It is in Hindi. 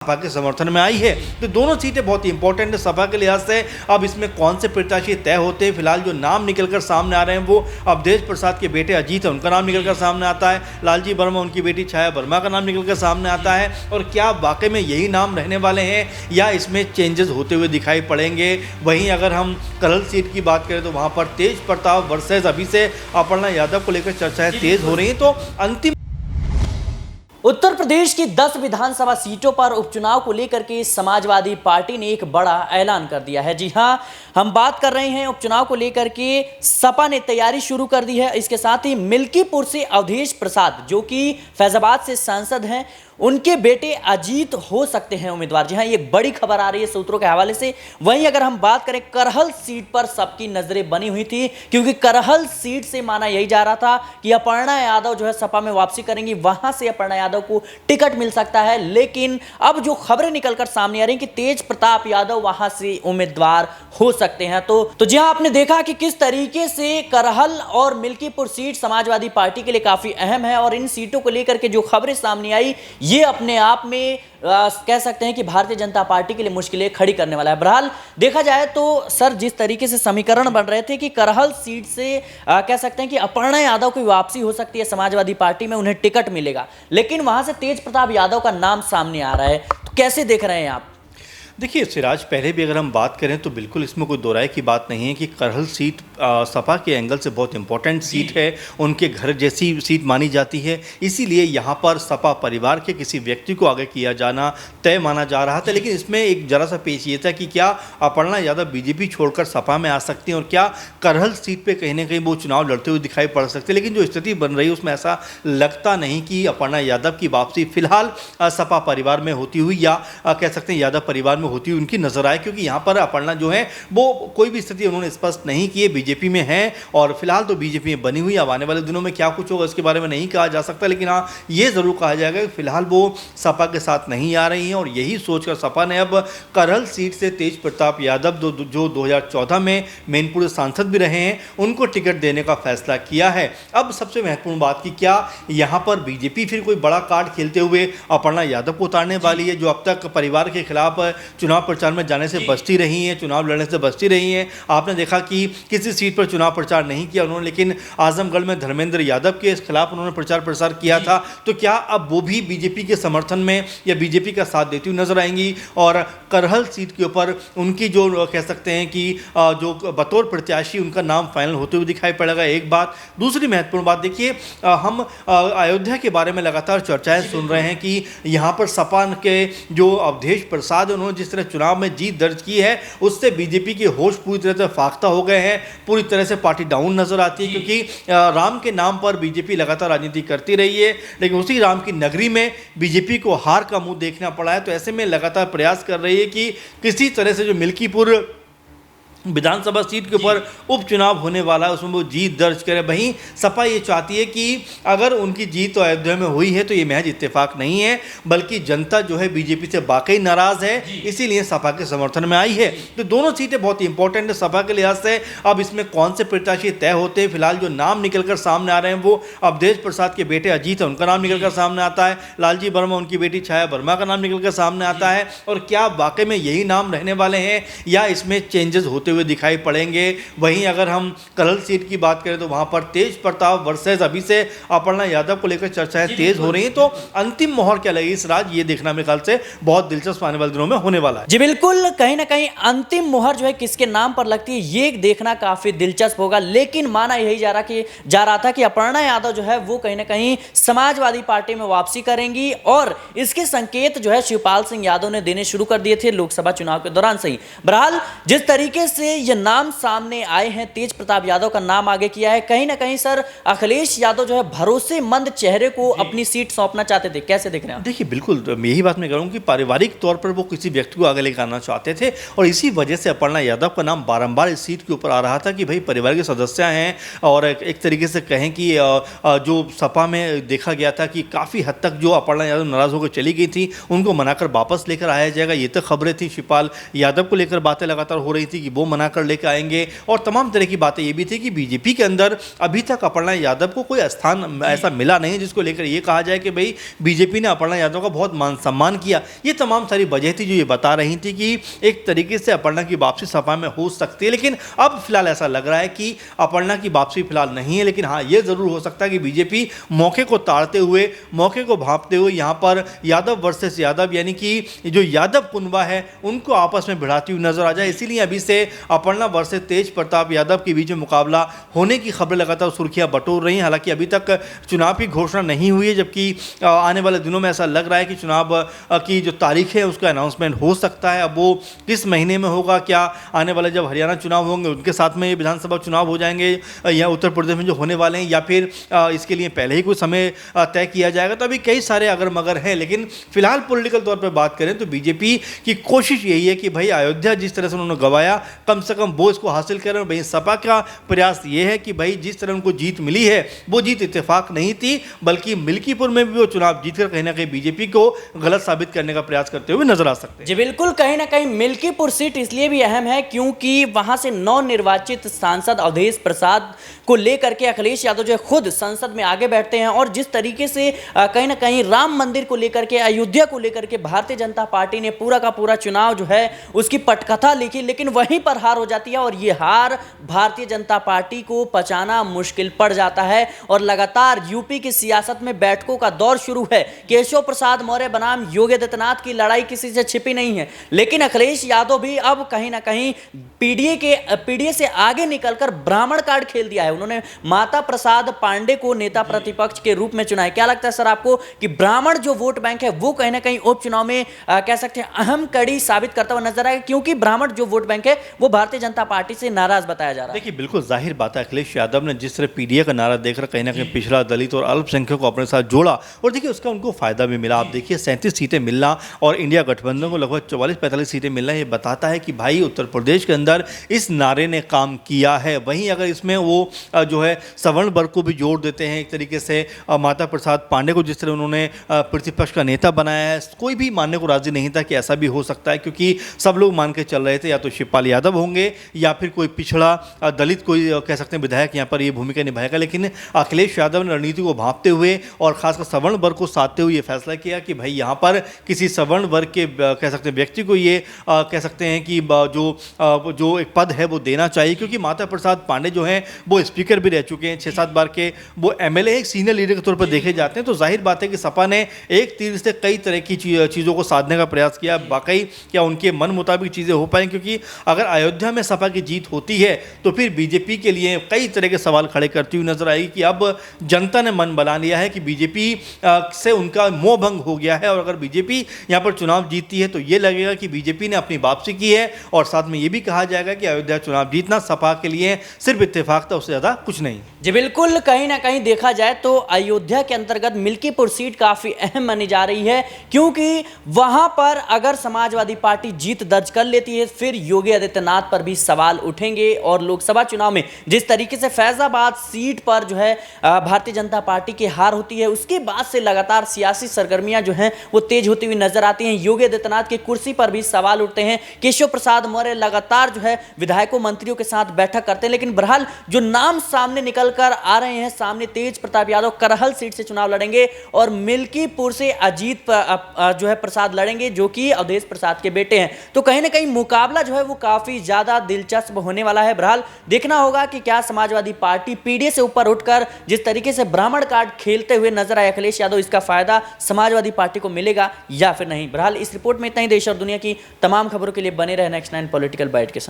सपा के समर्थन में आई है। तो दोनों सीटें बहुत ही इंपॉर्टेंट है सपा के लिहाज से। अब इसमें कौन से प्रत्याशी तय होते हैं, फिलहाल जो नाम निकलकर सामने आ रहे हैं वो अवधेश प्रसाद के बेटे अजीत है, उनका नाम निकलकर सामने आता है। लालजी वर्मा, उनकी बेटी छाया वर्मा का नाम निकलकर सामने आता है। और क्या वाकई में यही नाम रहने वाले हैं या इसमें चेंजेस होते हुए दिखाई पड़ेंगे? वहीं अगर हम करहल सीट की बात करें तो वहां पर तेज प्रताप वर्सेस अभी से अपर्णा यादव को लेकर चर्चाएं तेज हो रही हैं। तो अंतिम उत्तर प्रदेश की 10 विधानसभा सीटों पर उपचुनाव को लेकर के समाजवादी पार्टी ने एक बड़ा ऐलान कर दिया है। जी हां, हम बात कर रहे हैं उपचुनाव को लेकर के सपा ने तैयारी शुरू कर दी है। इसके साथ ही मिल्कीपुर से अवधेश प्रसाद जो कि फैजाबाद से सांसद हैं, उनके बेटे अजीत हो सकते हैं उम्मीदवार। जी हां, ये बड़ी खबर आ रही है सूत्रों के हवाले से। वहीं अगर हम बात करें करहल सीट पर सबकी नजरें बनी हुई थी, क्योंकि करहल सीट से माना यही जा रहा था कि अपर्णा यादव जो है सपा में वापसी करेंगी, वहां से अपर्णा यादव को टिकट मिल सकता है। लेकिन अब जो खबरें निकलकर सामने आ रही हैं कि तेज प्रताप यादव वहां से उम्मीदवार हो सकते हैं। तो जी हां, आपने देखा कि किस तरीके से करहल और मिल्कीपुर सीट समाजवादी पार्टी के लिए काफी अहम है और इन सीटों को लेकर के जो खबरें सामने आई ये अपने आप में कह सकते हैं कि भारतीय जनता पार्टी के लिए मुश्किलें खड़ी करने वाला है। बहरहाल देखा जाए तो सर, जिस तरीके से समीकरण बन रहे थे कि करहल सीट से कह सकते हैं कि अपर्णा यादव की वापसी हो सकती है समाजवादी पार्टी में, उन्हें टिकट मिलेगा, लेकिन वहां से तेज प्रताप यादव का नाम सामने आ रहा है। तो कैसे देख रहे हैं आप? देखिए सिराज, पहले भी अगर हम बात करें तो बिल्कुल इसमें कोई दो राय की बात नहीं है कि करहल सीट सपा के एंगल से बहुत इंपॉर्टेंट सीट है, उनके घर जैसी सीट मानी जाती है। इसीलिए यहाँ पर सपा परिवार के किसी व्यक्ति को आगे किया जाना तय माना जा रहा था। लेकिन इसमें एक जरा सा पेश ये था कि क्या अपर्णा यादव बीजेपी छोड़कर सपा में आ सकती हैं और क्या करहल सीट पर कहीं ना कहीं वो चुनाव लड़ते हुए दिखाई पड़ सकते। लेकिन जो स्थिति बन रही है उसमें ऐसा लगता नहीं कि अपर्णा यादव की वापसी फिलहाल सपा परिवार में होती हुई या कह सकते हैं यादव परिवार में होती उनकी नजर आए, क्योंकि यहाँ पर अपर्णा जो है वो कोई भी स्थिति उन्होंने स्पष्ट नहीं की है। बीजेपी में है और फिलहाल तो बीजेपी में बनी हुई। अब आने वाले दिनों में क्या कुछ होगा इसके बारे में नहीं कहा जा सकता, लेकिन हाँ ये जरूर कहा जाएगा कि फिलहाल वो सपा के साथ नहीं आ रही हैं। और यही सोचकर सपा ने अब करहल सीट से तेज प्रताप यादव जो 2014 में मैनपुर सांसद भी रहे हैं, उनको टिकट देने का फैसला किया है। अब सबसे महत्वपूर्ण बात की क्या यहाँ पर बीजेपी फिर कोई बड़ा कार्ड खेलते हुए अपर्णा यादव को उतारने वाली है, जो अब तक परिवार के खिलाफ चुनाव प्रचार में जाने से बचती रही हैं, चुनाव लड़ने से बचती रही हैं। आपने देखा कि किसी सीट पर चुनाव प्रचार नहीं किया उन्होंने, लेकिन आजमगढ़ में धर्मेंद्र यादव के खिलाफ उन्होंने प्रचार प्रसार किया था। तो क्या अब वो भी बीजेपी के समर्थन में या बीजेपी का साथ देती हुई नजर आएंगी और करहल सीट के ऊपर उनकी जो कह सकते हैं कि जो बतौर प्रत्याशी उनका नाम फाइनल होते हुए दिखाई पड़ेगा? एक बात। दूसरी महत्वपूर्ण बात देखिए, हम अयोध्या के बारे में लगातार चर्चाएं सुन रहे हैं कि यहाँ पर सपा के जो अवधेश प्रसाद उन्होंने जिस तरह चुनाव में जीत दर्ज की है उससे बीजेपी के होश पूरी तरह से फाख्ता हो गए हैं, पूरी तरह से पार्टी डाउन नजर आती है। क्योंकि राम के नाम पर बीजेपी लगातार राजनीति करती रही है, लेकिन उसी राम की नगरी में बीजेपी को हार का मुंह देखना पड़ा है। तो ऐसे में लगातार प्रयास कर रही है कि किसी तरह से जो मिल्कीपुर विधानसभा सीट के ऊपर उपचुनाव होने वाला है उसमें वो जीत दर्ज करे। वहीं सपा ये चाहती है कि अगर उनकी जीत तो अयोध्या में हुई है तो ये महज इत्तेफाक नहीं है, बल्कि जनता जो है बीजेपी से वाकई नाराज है, इसीलिए सपा के समर्थन में आई है। तो दोनों सीटें बहुत इंपॉर्टेंट है सपा के लिहाज से। अब इसमें कौन से प्रत्याशी तय होते हैं, फिलहाल जो नाम निकलकर सामने आ रहे हैं वो अवधेश प्रसाद के बेटे अजीत है, उनका नाम निकलकर सामने आता है। लालजी वर्मा, उनकी बेटी छाया वर्मा का नाम निकलकर सामने आता है। और क्या वाकई में यही नाम रहने वाले हैं या इसमें चेंजेस होते हुए दिखाई पड़ेंगे? वहीं अगर हम करहल सीट की बात करें तो वहां पर तेज प्रताप वर्सेस अभी से अपर्णा यादव को लेकर चर्चाएं तेज हो रही हैं। तो अंतिम मोहर क्या लगेगी इस राज, ये देखना मेरे ख्याल से बहुत दिलचस्प आने वाले दिनों में होने वाला है। जी बिल्कुल, कहीं ना कहीं अंतिम मोहर जो है किसके नाम पर लगती है ये देखना काफी दिलचस्प होगा। लेकिन माना यही जा रहा था कि अपर्णा यादव जो है वो कहीं ना कहीं समाजवादी पार्टी में वापसी करेंगी और इसके संकेत जो है शिवपाल सिंह यादव ने देने शुरू कर दिए थे लोकसभा चुनाव के दौरान से ही। बहरहाल जिस तरीके से ये नाम सामने आए हैं, तेज प्रताप यादव का नाम आगे किया है, कहीं ना कहीं सर अखिलेश यादव जो है भरोसेमंद चेहरे को अपनी सीट सौंपना चाहते थे। कैसे देख रहे हैं? देखिए बिल्कुल, यही बात मैं करूँ कि पारिवारिक तौर पर वो किसी व्यक्ति को आगे लेकर आना चाहते थे और इसी वजह से अपर्णा यादव का नाम बारंबार इस सीट के ऊपर आ रहा था कि भाई परिवार के सदस्य हैं। और एक तरीके से कहें कि जो सपा में देखा गया था कि काफ़ी हद तक जो अपर्णा यादव नाराज होकर चली गई थी उनको मनाकर वापस लेकर आया जाएगा, ये तो खबरें थी। शिवपाल यादव को लेकर बातें लगातार हो रही थी कि वो मना कर लेकर आएंगे, और तमाम तरह की बातें ये भी थी कि बीजेपी के अंदर अभी तक अपर्णा यादव को कोई स्थान ऐसा मिला नहीं जिसको लेकर ये कहा जाए कि भाई बीजेपी ने अपर्णा यादव का बहुत मान सम्मान किया। ये तमाम सारी वजह थी जो ये बता रही थी कि एक तरीके से अपर्णा की वापसी सपा में हो सकती है, लेकिन अब फिलहाल ऐसा लग रहा है कि अपर्णा की वापसी फिलहाल नहीं है। लेकिन हाँ, ये जरूर हो सकता है कि बीजेपी मौके को ताड़ते हुए, मौके को भांपते हुए यहाँ पर यादव वर्सेस यादव, यानी कि जो यादव कुनबा है उनको आपस में भिड़ाती हुई नजर आ जाए। इसीलिए अभी से अपर्णा वर्सेस तेज प्रताप यादव के बीच में मुकाबला होने की खबरें लगातार सुर्खियां बटोर रही हैं। हालांकि अभी तक चुनाव की घोषणा नहीं हुई है, जबकि आने वाले दिनों में ऐसा लग रहा है कि चुनाव की जो तारीख है उसका अनाउंसमेंट हो सकता है। अब वो किस महीने में होगा, क्या आने वाले जब हरियाणा चुनाव होंगे उनके साथ में ये विधानसभा चुनाव हो जाएंगे, या उत्तर प्रदेश में जो होने वाले हैं, या फिर इसके लिए पहले ही कुछ समय तय किया जाएगा। तो अभी कई सारे अगर मगर हैं, लेकिन फिलहाल पॉलिटिकल तौर पर बात करें तो बीजेपी की कोशिश यही है कि भाई अयोध्या जिस तरह से उन्होंने गंवाया, कम से कम वो इसको हासिल करें। वहीं सपा का प्रयास ये है कि भाई जिस तरह उनको जीत मिली है वो जीत इत्तेफाक नहीं थी, बल्कि मिल्कीपुर में भी वो चुनाव जीतकर कहीं ना कहीं बीजेपी को गलत साबित करने का प्रयास करते हुए नजर आ सकते हैं। जी बिल्कुल, कहीं ना कहीं मिल्कीपुर सीट इसलिए भी अहम है क्योंकि वहां से नवनिर्वाचित सांसद अवधेश प्रसाद को लेकर के अखिलेश यादव जो है खुद संसद में आगे बैठते हैं, और जिस तरीके से कहीं ना कहीं राम मंदिर को लेकर के, अयोध्या को लेकर के भारतीय जनता पार्टी ने पूरा का पूरा चुनाव जो है उसकी पटकथा लिखी, लेकिन वहीं पर हार हो जाती है। और ये हार भारतीय जनता पार्टी को पचाना मुश्किल पड़ जाता है, और लगातार यूपी की सियासत में बैठकों का दौर शुरू है। केशव प्रसाद मौर्य बनाम योगी आदित्यनाथ की लड़ाई किसी से छिपी नहीं है, लेकिन अखिलेश यादव भी अब कहीं ना कहीं पीडीए से आगे निकलकर ब्राह्मण कार्ड खेल दिया है। उन्होंने माता प्रसाद पांडे को नेता प्रतिपक्ष के रूप में चुना है। क्या लगता है सर आपको कि ब्राह्मण जो वोट बैंक है वो कहीं ना कहीं उपचुनाव में कह सकते हैं अहम कड़ी साबित करता हुआ नजर आएगा, क्योंकि ब्राह्मण जो वोट बैंक है वो भारतीय जनता पार्टी से नाराज बताया जा रहा है? देखिए, बिल्कुल जाहिर बात है, अखिलेश यादव ने जिस तरह पीडीए का नारा देखकर कहीं ना कहीं पिछड़ा, दलित और अल्पसंख्यक को अपने साथ जोड़ा, और देखिए उसका उनको फायदा भी मिला। आप देखिए 37 सीटें मिलना और इंडिया गठबंधन को लगभग 44-45 सीटें मिलना, ये बताता है कि भाई उत्तर प्रदेश के अंदर इस नारे ने काम किया है। वहीं अगर इसमें वो जो है सवर्ण वर्ग को भी जोड़ देते हैं एक तरीके से, माता प्रसाद पांडे को जिस तरह उन्होंने प्रतिपक्ष का नेता बनाया है, कोई भी मानने को राजी नहीं था कि ऐसा भी हो सकता है, क्योंकि सब लोग मान के चल रहे थे या तो शिवपाल यादव होंगे या फिर कोई पिछड़ा दलित कोई कह सकते हैं विधायक यहाँ पर ये भूमिका निभाएगा। लेकिन अखिलेश यादव ने रणनीति को भांपते हुए और खासकर सवर्ण वर्ग को साधते हुए ये फैसला किया कि भाई यहाँ पर किसी सवर्ण वर्ग के कह सकते हैं व्यक्ति को ये कह सकते हैं कि जो एक पद है वो देना चाहिए, क्योंकि माता प्रसाद पांडे जो हैं वो स्पीकर भी रह चुके हैं 6-7 बार के, वो एमएलए एक सीनियर लीडर के तौर पर देखे जाते हैं। तो जाहिर बात है कि सपा ने एक तीर से कई तरह की चीज़ों को साधने का प्रयास किया। वाकई क्या उनके मन मुताबिक चीज़ें हो पाएँ? क्योंकि अगर अयोध्या में सपा की जीत होती है तो फिर बीजेपी के लिए कई तरह के सवाल खड़े करती हुई नजर आएगी कि अब जनता ने मन बना लिया है कि बीजेपी से उनका मोह भंग हो गया है, और अगर बीजेपी यहाँ पर चुनाव जीतती है तो ये लगेगा कि बीजेपी ने अपनी वापसी की है, और साथ में ये भी कहा जाएगा कि अयोध्या चुनाव जीतना सपा के लिए सिर्फ इत्तेफाक था, उससे ज़्यादा कुछ नहीं। जी बिल्कुल, कहीं ना कहीं देखा जाए तो अयोध्या के अंतर्गत मिल्कीपुर सीट काफी अहम मानी जा रही है, क्योंकि वहां पर अगर समाजवादी पार्टी जीत दर्ज कर लेती है फिर योगी आदित्यनाथ पर भी सवाल उठेंगे। और लोकसभा चुनाव में जिस तरीके से फैजाबाद सीट पर जो है भारतीय जनता पार्टी की हार होती है, उसके बाद से लगातार सियासी सरगर्मियां जो हैं वो तेज होती हुई नजर आती हैं। योगी आदित्यनाथ की कुर्सी पर भी सवाल उठते हैं। केशव प्रसाद मौर्य लगातार जो है विधायकों मंत्रियों के साथ बैठक करते हैं, लेकिन बहरहाल जो नाम सामने निकल कर आ रहे हैं, सामने तेज प्रताप यादव करहल सीट से चुनाव लड़ेंगे और मिल्कीपुर से अजीत जो है प्रसाद लड़ेंगे, जो कि अवधेश प्रसाद के बेटे हैं। तो कहीं ना कहीं मुकाबला जो है वो काफी ज्यादा दिलचस्प होने वाला है। बहरहाल देखना होगा कि क्या समाजवादी पार्टी पीडीए से ऊपर उठकर जिस तरीके से ब्राह्मण कार्ड खेलते हुए नजर आए अखिलेश यादव, इसका फायदा समाजवादी पार्टी को मिलेगा या फिर नहीं। बहरहाल इस रिपोर्ट में इतना ही। देश और दुनिया की तमाम खबरों के लिए बने रहे नेक्स्ट 9 पॉलिटिकल बाइट के साथ।